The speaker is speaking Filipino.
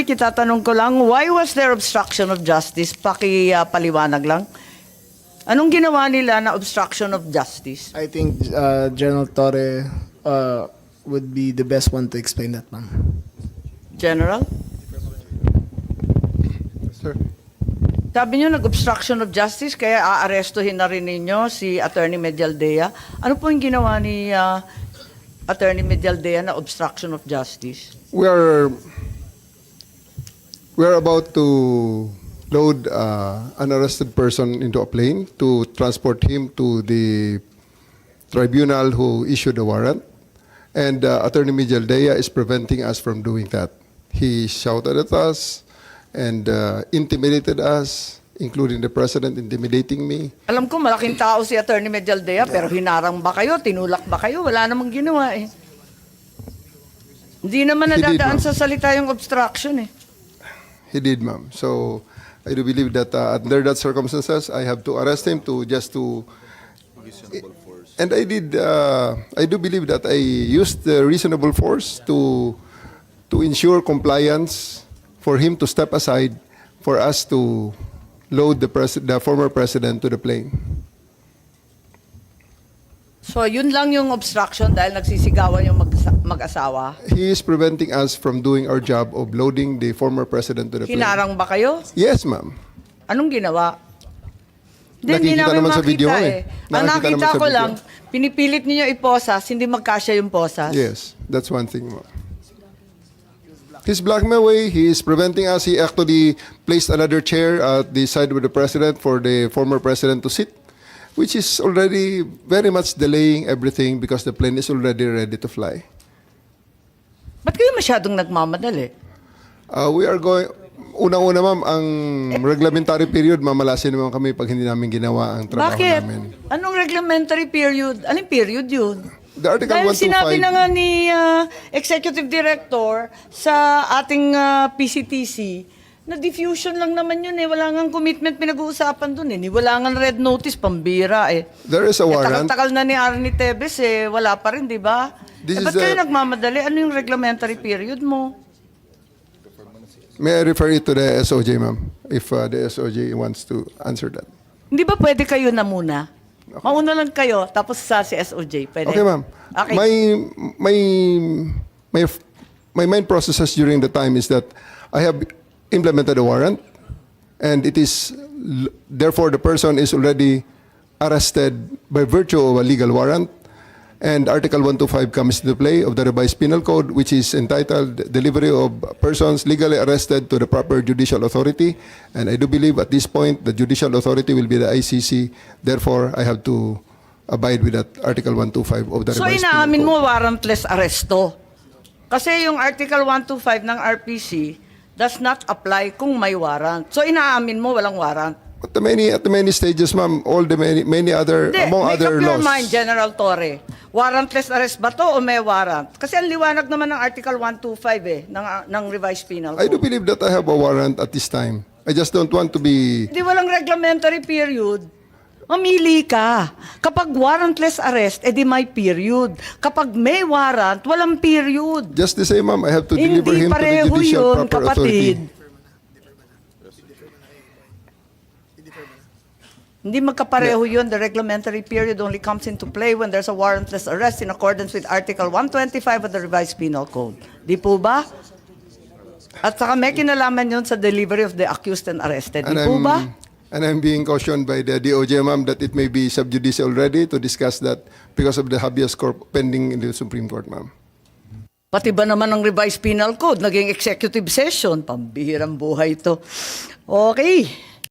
Kitatanong ko lang, why was there obstruction of justice? Paliwanag lang. Anong ginawa nila na obstruction of justice? I think General Torre would be the best one to explain that, ma'am. General? Sir. Sabi niyo nag-obstruction of justice, kaya aarestuhin na rin ninyo si Attorney Medialdea. Ano po yung ginawa ni Attorney Medialdea na obstruction of justice? We are about to load an arrested person into a plane to transport him to the tribunal who issued the warrant. And Attorney Medialdea is preventing us from doing that. He shouted at us and intimidated us, including the president intimidating me. Alam ko malaking tao si Attorney Medialdea, pero hinarang ba kayo, tinulak ba kayo? Wala namang ginawa eh. Hindi naman He did, nadadaan ma'am. sa salita yung obstruction eh. He did, ma'am. So I do believe that under that circumstances, I have to arrest him and I did. I do believe that I used the reasonable force to ensure compliance for him to step aside for us to load the former president to the plane. So yun lang yung obstruction dahil nagsisigawan yung mag-asawa. He is preventing us from doing our job of loading the former president to the plane. Hinarang ba kayo? Yes, ma'am. Anong ginawa? Hindi Nakikita namin naman sa makita video eh. eh. Ang Nakikita nakita naman sa ko video. lang, pinipilit niyo iposas, hindi magkasya yung posas. Yes, that's one thing, ma'am. His blackmail way, he is preventing us. He actually placed another chair at the side of the president for the former president to sit, which is already very much delaying everything because the plane is already ready to fly. Ba't kayo masyadong nagmamadali? We are going, unang-una ma'am, ang reglementary period, mamalasin naman kami pag hindi namin ginawa ang trabaho Bakit? namin. Anong reglementary period? Anong period yun? The Article Dahil 125, sinabi na nga ni Executive Director sa ating PCTC na diffusion lang naman yun eh. Wala nga commitment pinag-uusapan dun eh. Wala nga red notice, pambira eh. there is a warrant. Takal-takal na ni Arnie Tevez eh. Wala pa rin, di ba? This Ba't is kayo the- nagmamadali? Ano yung reglementary period mo? May I refer you to the SOJ, ma'am, if the SOJ wants to answer that. Hindi ba pwede kayo na muna? Mauna lang kayo, tapos sa si SOJ. Pwede? Okay, ma'am. Okay. My main processes during the time is that I have implemented a warrant, and it is therefore the person is already arrested by virtue of a legal warrant, and Article 125 comes into play of the revised penal code, which is entitled delivery of persons legally arrested to the proper judicial authority, and I do believe at this point the judicial authority will be the ICC. Therefore, I have to abide with that Article 125 of the So revised penal inaamin code. mo warrantless arresto. Kasi yung Article 125 ng RPC does not apply kung may warrant. So inaamin mo walang warrant. At the many stages, ma'am, all the many other, Hindi, among make other up your laws. mind, General Torre. Warrantless arrest ba to o may warrant? Kasi ang liwanag naman ng Article 125 eh, ng revised penal I do code. believe that I have a warrant at this time. I just don't want to be... Hindi walang reglementary period. Mamili ka. Kapag warrantless arrest, edi may period. Kapag may warrant, walang period. Just the same, ma'am, I have to deliver Hindi him to the pareho judicial yun, proper kapatid. authority. Hindi magkapareho yun. The reglementary period only comes into play when there's a warrantless arrest in accordance with Article 125 of the revised penal code. Di po ba? At saka may kinalaman yun sa delivery of the accused and arrested. Di po ba? And I'm being cautioned by the DOJ, ma'am, that it may be sub judice already to discuss that because of the habeas corpus pending in the Supreme Court, ma'am. Pati ba naman ng revised penal code, naging executive session? Pambihirang buhay ito. Okay.